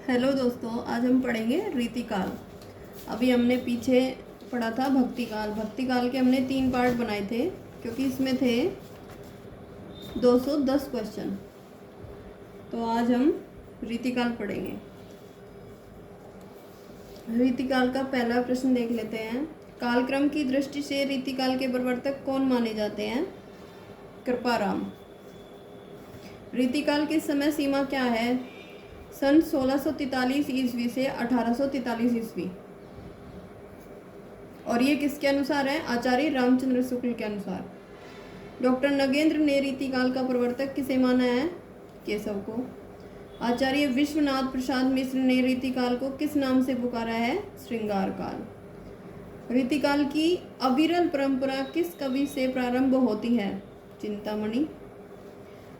Hello दोस्तों, आज हम पढ़ेंगे रीतिकाल। अभी हमने पीछे पढ़ा था भक्तिकाल। भक्तिकाल के हमने 3 पार्ट बनाए थे क्योंकि इसमें थे 210 क्वेश्चन। तो आज हम रीतिकाल पढ़ेंगे। रीतिकाल का पहला प्रश्न देख लेते हैं। कालक्रम की दृष्टि से रीतिकाल के प्रवर्तक कौन माने जाते हैं? कृपाराम। रीतिकाल की समय सीमा क्या है? सन 1643 ईस्वी से 1843 ईस्वी। और ये किसके अनुसार है? आचार्य रामचंद्र शुक्ल के अनुसार। डॉक्टर नगेंद्र ने रीतिकाल का प्रवर्तक किसे माना है? केशव को। आचार्य विश्वनाथ प्रसाद मिश्र ने रीतिकाल को किस नाम से पुकारा है? श्रृंगार काल। रीतिकाल की अविरल परंपरा किस कवि से प्रारंभ होती है? चिंतामणि।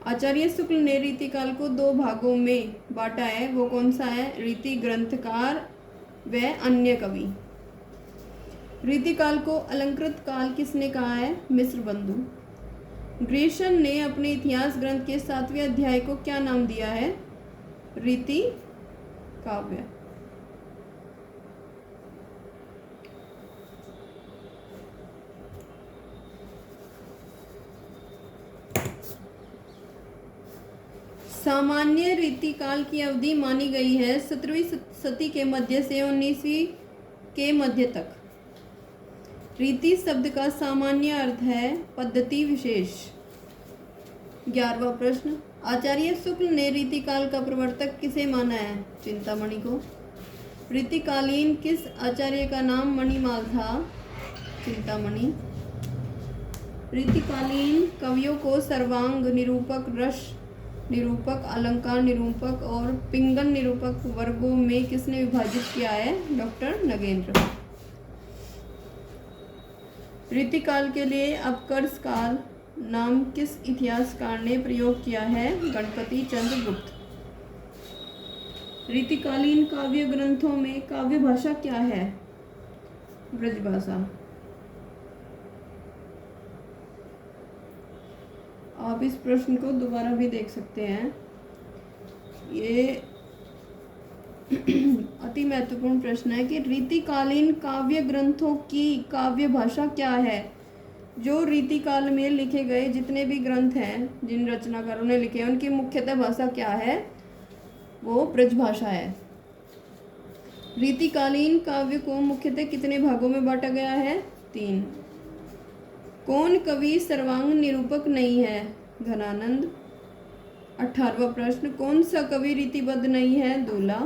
आचार्य शुक्ल ने रीतिकाल को 2 भागों में बांटा है, वो कौन सा है? रीति ग्रंथकार व अन्य कवि। रीतिकाल को अलंकृत काल किसने कहा है? मिश्र बंधु। ग्रेशन ने अपने इतिहास ग्रंथ के 7वें अध्याय को क्या नाम दिया है? रीति काव्य। सामान्य रीतिकाल की अवधि मानी गई है 17वीं सदी के मध्य से 19वीं के मध्य तक। रीति शब्द का सामान्य अर्थ है पद्धति विशेष। 11वां प्रश्न। आचार्य शुक्ल ने रीतिकाल का प्रवर्तक किसे माना है? चिंतामणि को। रीतिकालीन किस आचार्य का नाम मणिमाल था? चिंतामणि। रीतिकालीन कवियों को सर्वांग निरूपक, रस निरूपक, अलंकार निरूपक और पिंगल निरूपक वर्गों में किसने विभाजित किया है? डॉक्टर नगेंद्र। रीतिकाल के लिए अपकर्ष काल नाम किस इतिहासकार ने प्रयोग किया है? गणपति चंद्र गुप्त। रीतिकालीन काव्य ग्रंथों में काव्य भाषा क्या है? ब्रजभाषा। आप इस प्रश्न को दोबारा भी देख सकते हैं। ये अति महत्वपूर्ण प्रश्न है कि रीतिकालीन काव्य ग्रंथों की काव्य भाषा क्या है? जो रीतिकाल में लिखे गए जितने भी ग्रंथ हैं, जिन रचनाकारों ने लिखे हैं, उनकी मुख्यतः भाषा क्या है? वो ब्रजभाषा है। रीतिकालीन काव्य को मुख्यतः कितने भागों में बांटा गया है? 3। कौन कवि सर्वांग निरूपक नहीं है? घनानंद। 18वां प्रश्न। कौन सा कवि रीतिबद्ध नहीं है? दूला।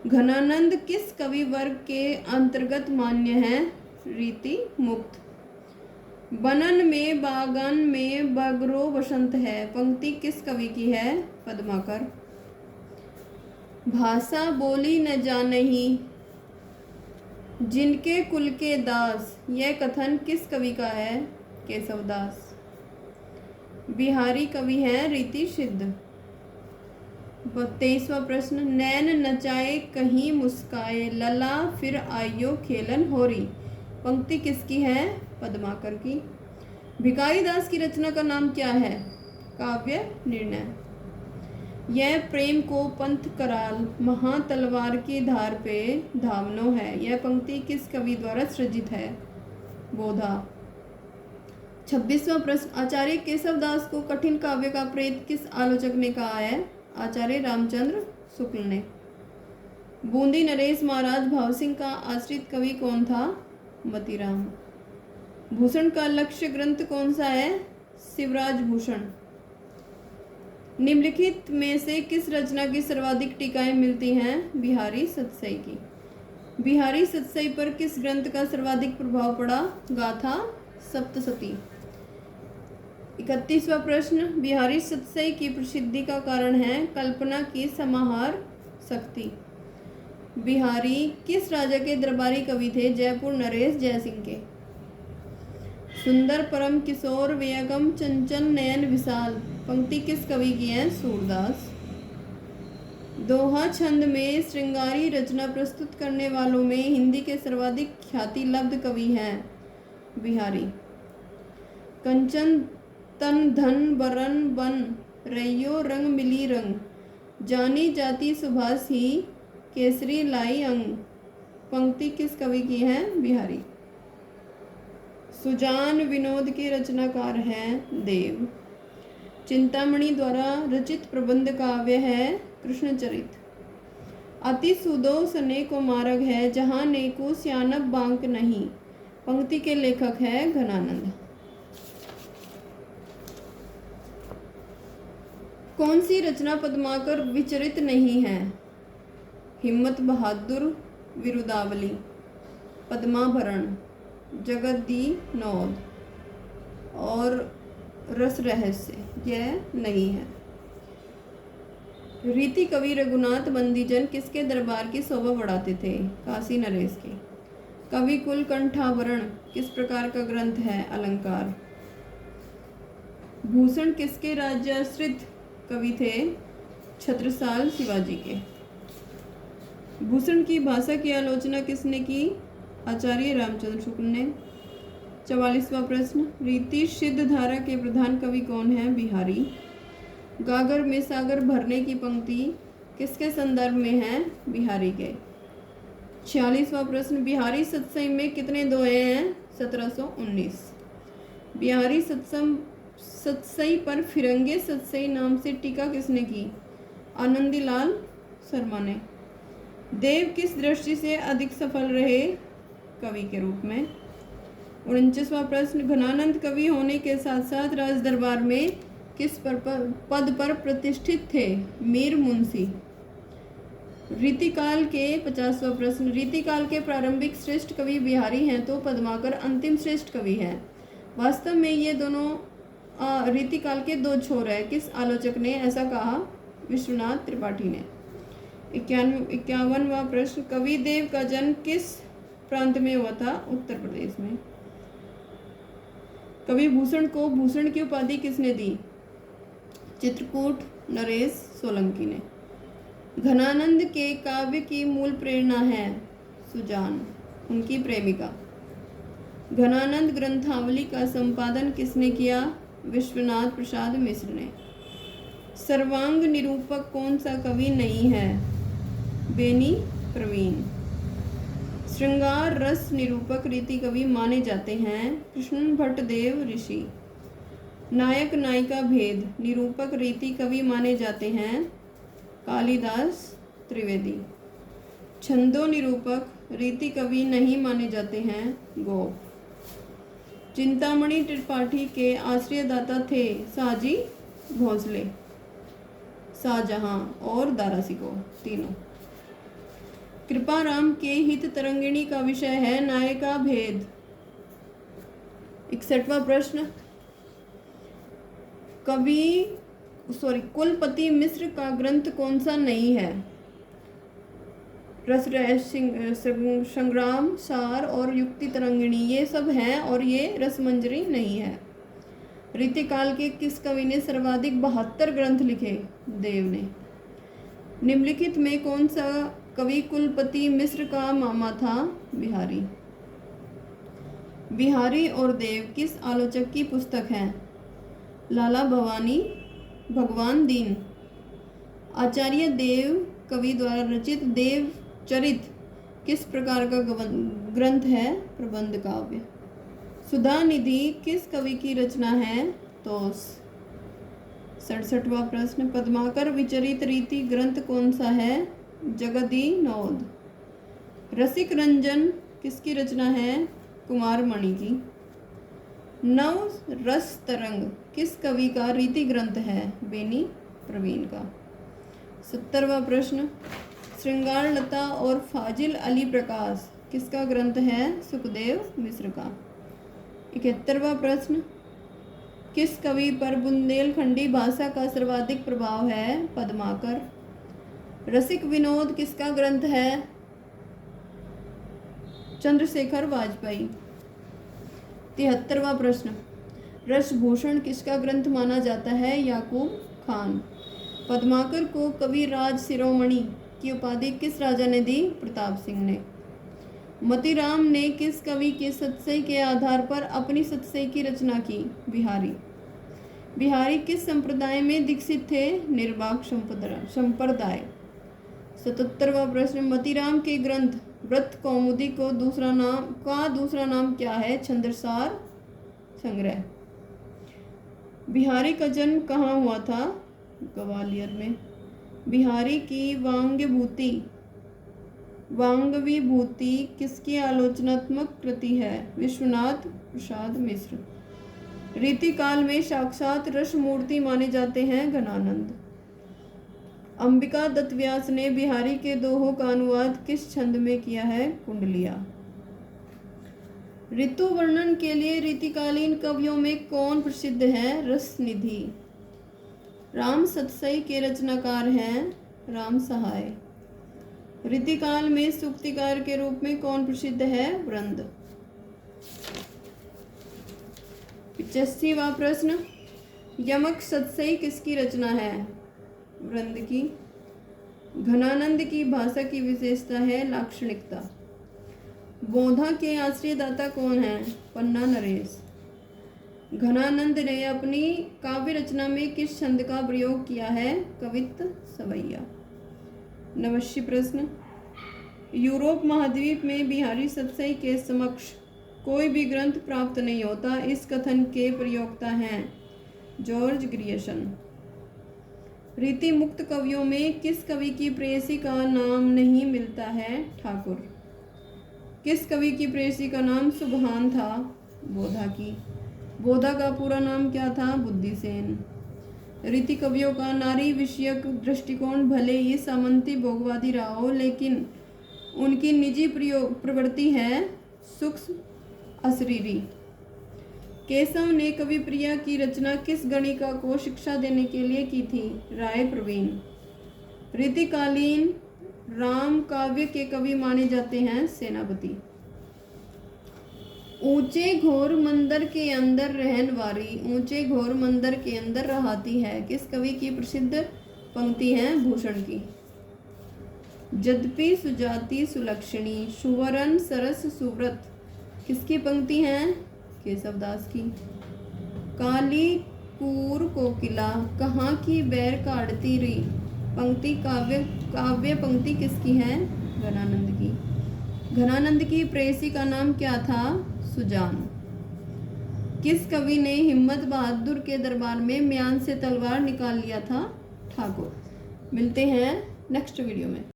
घनानंद किस कवि वर्ग के अंतर्गत मान्य है? रीति मुक्त। बनन में बागन में बगरो बसंत है, पंक्ति किस कवि की है? पद्माकर। भाषा बोली न जानही जिनके कुल के दास, यह कथन किस कवि का है? केशवदास। बिहारी कवि हैं रीति सिद्ध। 23वां प्रश्न। नैन नचाए कहीं मुस्काए, लला फिर आइयो खेलन होरी, पंक्ति किसकी है? पद्माकर की। भिखारी दास की रचना का नाम क्या है? काव्य निर्णय। यह प्रेम को पंथ कराल, महा तलवार की धार पे धावनो है, यह पंक्ति किस कवि द्वारा सृजित है? बोधा। 26वां प्रश्न। आचार्य केशवदास को कठिन काव्य का प्रेत किस आलोचक ने कहा है? आचार्य रामचंद्र शुक्ल ने। बूंदी नरेश महाराज भावसिंह का आश्रित कवि कौन था? मतीराम। भूषण का लक्ष्य ग्रंथ कौन सा है? शिवराज भूषण। निम्नलिखित में से किस रचना की सर्वाधिक टीकाएं मिलती हैं? बिहारी सतसई की। बिहारी सतसई पर किस ग्रंथ का सर्वाधिक प्रभाव पड़ा? गाथा सप्तशती। 31वां प्रश्न। बिहारी सतसई की प्रसिद्धि का कारण है कल्पना की समाहार शक्ति। बिहारी किस राजा के दरबारी कवि थे? जयपुर नरेश जयसिंह के। सुंदर परम किशोर वेयगम चंचल नयन विशाल, पंक्ति किस कवि की है? सूरदास। दोहा छंद में श्रृंगारी रचना प्रस्तुत करने वालों में हिंदी के सर्वाधिक ख्याति लब्ध कवि हैं? बिहारी। कंचन तन धन बरन बन, रैयो रंग मिली रंग, जानी जाती सुभाष ही केसरी लाई अंग, पंक्ति किस कवि की है? बिहारी। सुजान विनोद के रचनाकार हैं देव। चिंतामणि द्वारा रचित प्रबंध काव्य है कृष्णचरित। अति सुदो सने को मार्ग है, जहाँ नेको श्यानब बांक नहीं, पंक्ति के लेखक है घनानंद। कौन सी रचना पद्माकर विचरित नहीं है? हिम्मत बहादुर विरुदावली, पद्माभरण, जगद्दी नौद और रस रहस्य, यह नहीं है। रीति कवि रघुनाथ बंदीजन किसके दरबार की शोभा बढ़ाते थे? काशी नरेश के। कवि कुल कंठाभरण किस प्रकार का ग्रंथ है? अलंकार। भूषण किसके राज्याश्रित कवि थे? छत्रसाल शिवाजी के। भूषण की भाषा की आलोचना किसने की? आचार्य रामचंद्र शुक्ल ने। 44वां प्रश्न, रीति सिद्ध धारा के प्रधान कवि कौन है? बिहारी। गागर में सागर भरने की पंक्ति किसके संदर्भ में है? बिहारी के। 46वां प्रश्न, बिहारी सत्संग में कितने दोहे हैं? 1719। बिहारी सत्सई पर फिरंगे सत्सई नाम से टीका किसने की? आनंदीलाल शर्मा ने। देव किस दृष्टि से अधिक सफल रहे? कवि के रूप में। 49वां प्रश्न, घनानंद कवि होने के साथ साथ राज दरबार में किस पद पर प्रतिष्ठित थे? मीर मुंशी। रीतिकाल के 50वां प्रश्न, रीतिकाल के प्रारंभिक श्रेष्ठ कवि बिहारी हैं तो पद्माकर अंतिम श्रेष्ठ कवि हैं। वास्तव में ये दोनों रीतिकाल के दो छोर है, किस आलोचक ने ऐसा कहा? विश्वनाथ त्रिपाठी ने। 51वां प्रश्न, कवि देव का जन्म किस प्रांत में हुआ था? उत्तर प्रदेश में। कवि भूषण को भूषण की उपाधि किसने दी? चित्रकूट नरेश सोलंकी ने। घनानंद के काव्य की मूल प्रेरणा है सुजान, उनकी प्रेमिका। घनानंद ग्रंथावली का संपादन किसने किया? विश्वनाथ प्रसाद मिश्र ने। सर्वांग निरूपक कौन सा कवि नहीं है? बेनी प्रवीण। श्रृंगार रस निरूपक रीति कवि माने जाते हैं कृष्ण भट्ट देव ऋषि। नायक नायिका भेद निरूपक रीति कवि माने जाते हैं कालिदास त्रिवेदी। छंदो निरूपक रीति कवि नहीं माने जाते हैं गोप। चिंतामणि त्रिपाठी के आश्रयदाता थे शाहजी भोसले, शाहजहां और दारा सिकोह, तीनों। कृपाराम के हित तरंगिणी का विषय है नायिका भेद। 61वां प्रश्न, कुलपति मिश्र का ग्रंथ कौन सा नहीं है? रस संग्राम, सार और युक्ति तरंगिणी, ये सब हैं और ये रसमंजरी नहीं है। रीतिकाल के किस कवि ने सर्वाधिक 72 ग्रंथ लिखे? देव ने। निम्नलिखित में कौन सा कवि कुलपति मिश्र का मामा था? बिहारी। बिहारी और देव किस आलोचक की पुस्तक है? लाला भवानी भगवान दीन। आचार्य देव कवि द्वारा रचित देव चरित किस प्रकार का ग्रंथ है? प्रबंध काव्य। सुधा निधि किस कवि की रचना है? तोस। 67वां प्रश्न, पद्माकर विचरित रीति ग्रंथ कौन सा है? जगदी नौद। रसिक रंजन किसकी रचना है? कुमार मणि की। नव रस तरंग किस कवि का रीति ग्रंथ है? बेनी प्रवीण का। 70वां प्रश्न, श्रृंगार लता और फाजिल अली प्रकाश किसका ग्रंथ है? सुखदेव मिश्र का। 71वां प्रश्न, किस कवि पर बुंदेलखंडी भाषा का सर्वाधिक प्रभाव है? पद्माकर। रसिक विनोद किसका ग्रंथ है? चंद्रशेखर वाजपेयी। 73वां प्रश्न, रसभूषण किसका ग्रंथ माना जाता है? याकूब खान। पद्माकर को कवि राज शिरोमणि की उपाधि किस राजा ने दी? प्रताप सिंह ने। मतीराम ने किस कवि के सतसई के आधार पर अपनी सतसई की रचना की? बिहारी। बिहारी किस संप्रदाय में दीक्षित थे? निर्वाक संप्रदाय। 77वां प्रश्न, मतीराम के ग्रंथ व्रत कौमुदी को दूसरा नाम क्या है? छंदसार संग्रह। बिहारी का जन्म कहाँ हुआ था? ग्वालियर में। बिहारी की वांगविभूति किसकी आलोचनात्मक कृति है? विश्वनाथ प्रसाद मिश्र। रीतिकाल में साक्षात रसमूर्ति माने जाते हैं घनानंद। अंबिका दत्त व्यास ने बिहारी के दोहों का अनुवाद किस छंद में किया है? कुंडलिया। ऋतु वर्णन के लिए रीतिकालीन कवियों में कौन प्रसिद्ध है? रसनिधि। राम सतसई के रचनाकार हैं? राम सहाय। रीतिकाल में सूक्तिकार के रूप में कौन प्रसिद्ध है? वृंद। 85वां प्रश्न, यमक सतसई किसकी रचना है? वृंद की। घनानंद की भाषा की विशेषता है लाक्षणिकता। बोधा के आश्रयदाता कौन है? पन्ना नरेश। घनानंद ने अपनी काव्य रचना में किस छंद का प्रयोग किया है? कवित्त सवैया। 90 प्रश्न, यूरोप महाद्वीप में बिहारी सतसई के समक्ष कोई भी ग्रंथ प्राप्त नहीं होता, इस कथन के प्रयोक्ता हैं? George Grierson. रीति मुक्त कवियों में किस कवि की प्रेयसी का नाम नहीं मिलता है? ठाकुर। किस कवि की प्रेयसी का नाम सुबहान था? बोधा की। बोधा का पूरा नाम क्या था? बुद्धिसेन। रीति कवियों का नारी विषयक दृष्टिकोण भले ही सामंती भोगवादी रहा हो, लेकिन उनकी निजी प्रवृत्ति है सूक्ष्म अशरीरी। केशव ने कवि प्रिया की रचना किस गणिका को शिक्षा देने के लिए की थी? राय प्रवीण। रीतिकालीन राम काव्य के कवि माने जाते हैं? सेनापति। ऊंचे घोर मंदिर के अंदर रहनवारी ऊंचे घोर मंदिर के अंदर रहाती है किस कवि की प्रसिद्ध पंक्ति है? भूषण की। यद्यपि सुजाति सुलक्षणी सुवरन सरस सुव्रत किसकी पंक्ति है? केशवदास की। काली कूर कोकिला कहाँ की बैर काटती री पंक्ति काव्य पंक्ति किसकी है? घनानंद की। घनानंद की प्रेयसी का नाम क्या था? सुजान। किस कवि ने हिम्मत बहादुर के दरबार में म्यान से तलवार निकाल लिया था? ठाकुर। मिलते हैं नेक्स्ट वीडियो में।